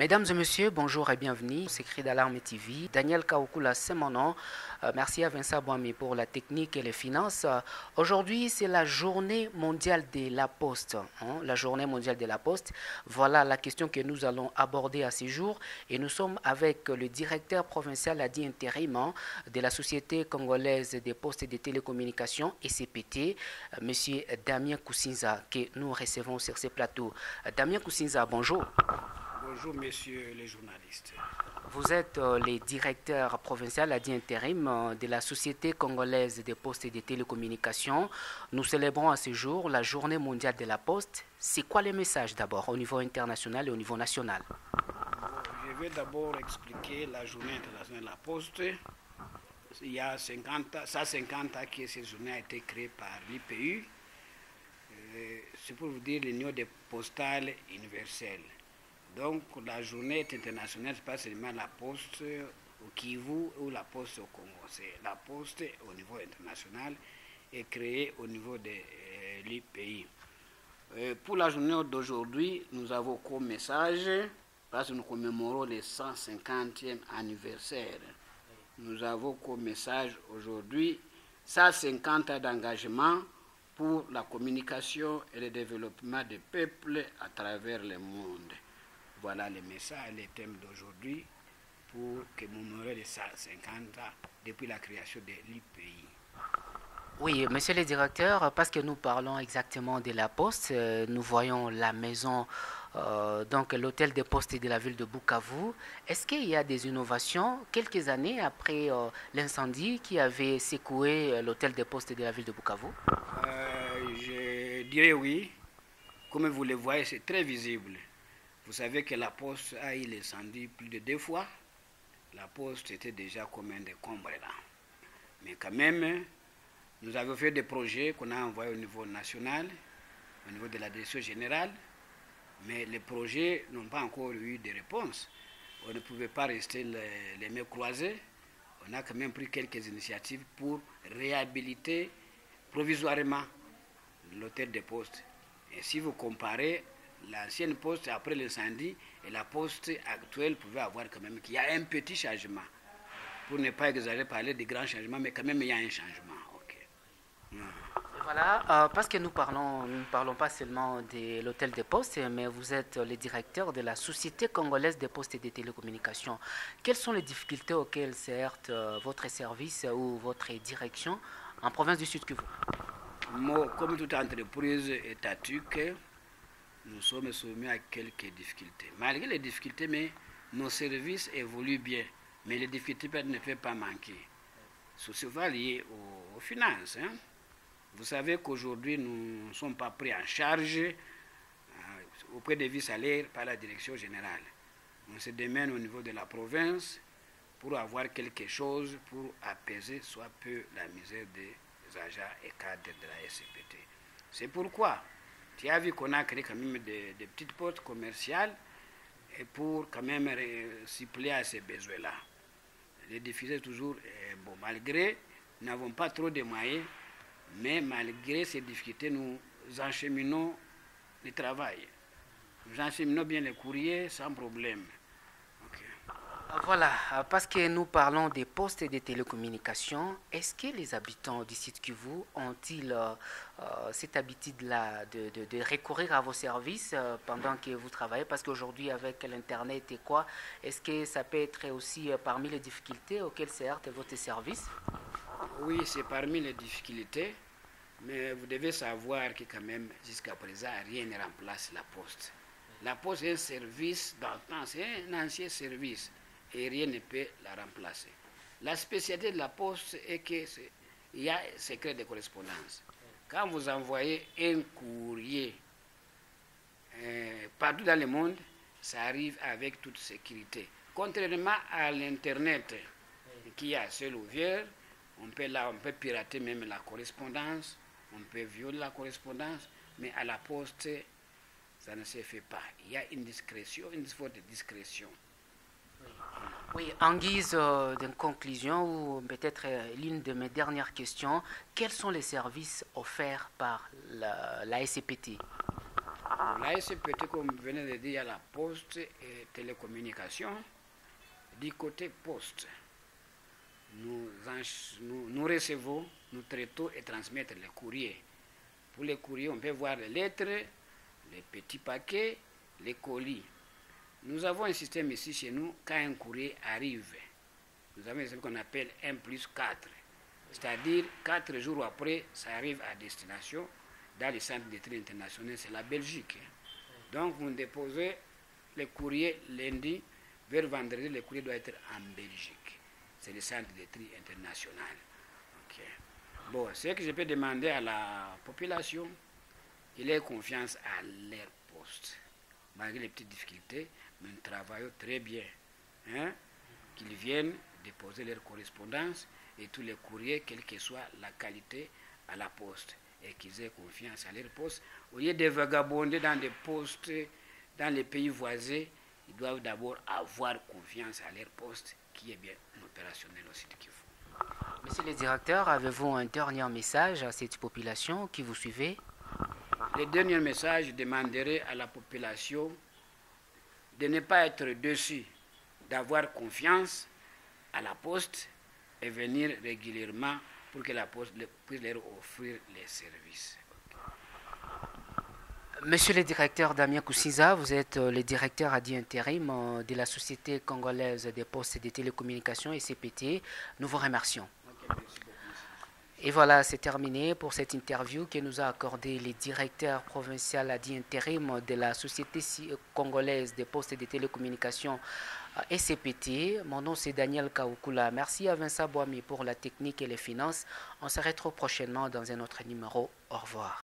Mesdames et messieurs, bonjour et bienvenue. C'est Cri d'Alarme TV. Daniel Kaoukula, c'est mon nom. Merci à Vincent Boami pour la technique et les finances. Aujourd'hui, c'est la journée mondiale de la Poste. La journée mondiale de la Poste. Voilà la question que nous allons aborder à ce jour. Et nous sommes avec le directeur provincial à intérim de la Société congolaise des postes et des télécommunications, ECPT, Monsieur Damien Koussinza, que nous recevons sur ce plateau. Damien Koussinza, bonjour. Bonjour, messieurs les journalistes. Vous êtes le directeur provincial à intérim de la Société congolaise des postes et des télécommunications. Nous célébrons à ce jour la journée mondiale de la Poste. C'est quoi les messages d'abord au niveau international et au niveau national? Je vais d'abord expliquer la journée internationale de la Poste. Il y a 150 ans que cette journée a été créée par l'IPU. C'est pour vous dire l'Union des postales universelles. Donc la journée internationale, ce n'est pas seulement la poste au Kivu ou la poste au Congo. C'est la poste au niveau international et créée au niveau de l'IPI. Pour la journée d'aujourd'hui, nous avons comme message, parce que nous commémorons le 150e anniversaire, nous avons comme message aujourd'hui 150 ans d'engagement pour la communication et le développement des peuples à travers le monde. Voilà les messages, les thèmes d'aujourd'hui pour commémorer les 150 ans depuis la création de l'IPI. Oui, monsieur le directeur, parce que nous parlons exactement de la Poste, nous voyons la maison, donc l'hôtel des postes de la ville de Bukavu. Est-ce qu'il y a des innovations quelques années après l'incendie qui avait secoué l'hôtel des postes de la ville de Bukavu? Je dirais oui. Comme vous le voyez, c'est très visible. Vous savez que la Poste a eu l'incendie plus de 2 fois. La Poste était déjà comme un décombre là. Mais quand même, nous avons fait des projets qu'on a envoyés au niveau national, au niveau de la direction générale, mais les projets n'ont pas encore eu de réponse. On ne pouvait pas rester les mains croisées. On a quand même pris quelques initiatives pour réhabiliter provisoirement l'hôtel des postes. Et si vous comparez l'ancienne poste après l'incendie et la poste actuelle, vous pouvez avoir quand même qu'il y a un petit changement. Pour ne pas exagérer, parler de grands changements, mais quand même il y a un changement. Voilà, parce que nous ne parlons pas seulement de l'hôtel des postes, mais vous êtes le directeur de la Société congolaise des postes et des télécommunications. Quelles sont les difficultés auxquelles sert votre service ou votre direction en province du Sud Kivu? Comme toute entreprise étatique, nous sommes soumis à quelques difficultés. Malgré les difficultés, mais nos services évoluent bien. Mais les difficultés ne peuvent pas manquer. C'est souvent lié aux finances. Vous savez qu'aujourd'hui, nous ne sommes pas pris en charge auprès des vies-salaires par la direction générale. On se démène au niveau de la province pour avoir quelque chose pour apaiser soit peu la misère des agents et cadres de la SCPT. C'est pourquoi tu as vu qu'on a créé quand même des petites postes commerciales et pour quand même suppléer à ces besoins-là. Les défis toujours, bon, malgré, nous n'avons pas trop de moyens, mais malgré ces difficultés, nous encheminons le travail. Nous encheminons bien les courriers sans problème. Voilà, parce que nous parlons des postes et des télécommunications, est-ce que les habitants du site Kivu ont-ils cette habitude-là de recourir à vos services pendant que vous travaillez? Parce qu'aujourd'hui, avec l'Internet et quoi, est-ce que ça peut être aussi parmi les difficultés auxquelles se heurte votre service? Oui, c'est parmi les difficultés, mais vous devez savoir que quand même, jusqu'à présent, rien ne remplace la poste. La poste est un service d'antan, c'est un ancien service. Et rien ne peut la remplacer. La spécialité de la poste est qu'il y a un secret de correspondance. Quand vous envoyez un courrier partout dans le monde, ça arrive avec toute sécurité. Contrairement à l'Internet, qui est à ciel ouvert, on peut pirater même la correspondance, on peut violer la correspondance, mais à la poste, ça ne se fait pas. Il y a une discrétion, une faute de discrétion. Oui, en guise d'une conclusion ou peut-être l'une de mes dernières questions, quels sont les services offerts par la SCPT? La SPT, comme vous venez de dire, il y a la poste et télécommunication. Du côté poste, nous recevons, nous traitons et transmettons les courriers. Pour les courriers, on peut voir les lettres, les petits paquets, les colis. Nous avons un système ici chez nous, quand un courrier arrive, nous avons un système qu'on appelle 1+4. C'est-à-dire, 4 jours après, ça arrive à destination dans les centres de tri internationaux, c'est la Belgique. Donc, vous déposez les courriers lundi, vers vendredi, le courrier doit être en Belgique. C'est le centre de tri international. Okay. Bon, ce que je peux demander à la population, qu'il ait confiance à leur poste. Malgré les petites difficultés, mais nous travaillons très bien. Hein? Qu'ils viennent déposer leur correspondance et tous les courriers, quelle que soit la qualité, à la poste. Et qu'ils aient confiance à leur poste. Au lieu de vagabonder dans des postes, dans les pays voisins, ils doivent d'abord avoir confiance à leur poste, qui est bien opérationnel aussi de Kivu. Monsieur le directeur, avez-vous un dernier message à cette population qui vous suivait? Le dernier message, je demanderai à la population de ne pas être déçue, d'avoir confiance à la poste et venir régulièrement pour que la poste puisse leur offrir les services. Monsieur le directeur Damien Koussinza, vous êtes le directeur ad intérim de la Société congolaise des postes et des télécommunications, SCPT. Nous vous remercions. Et voilà, c'est terminé pour cette interview que nous a accordé le directeur provincial ad intérim de la Société congolaise des postes et des télécommunications, SCPT. Mon nom c'est Daniel Kaoukula. Merci à Vincent Boami pour la technique et les finances. On se retrouve prochainement dans un autre numéro. Au revoir.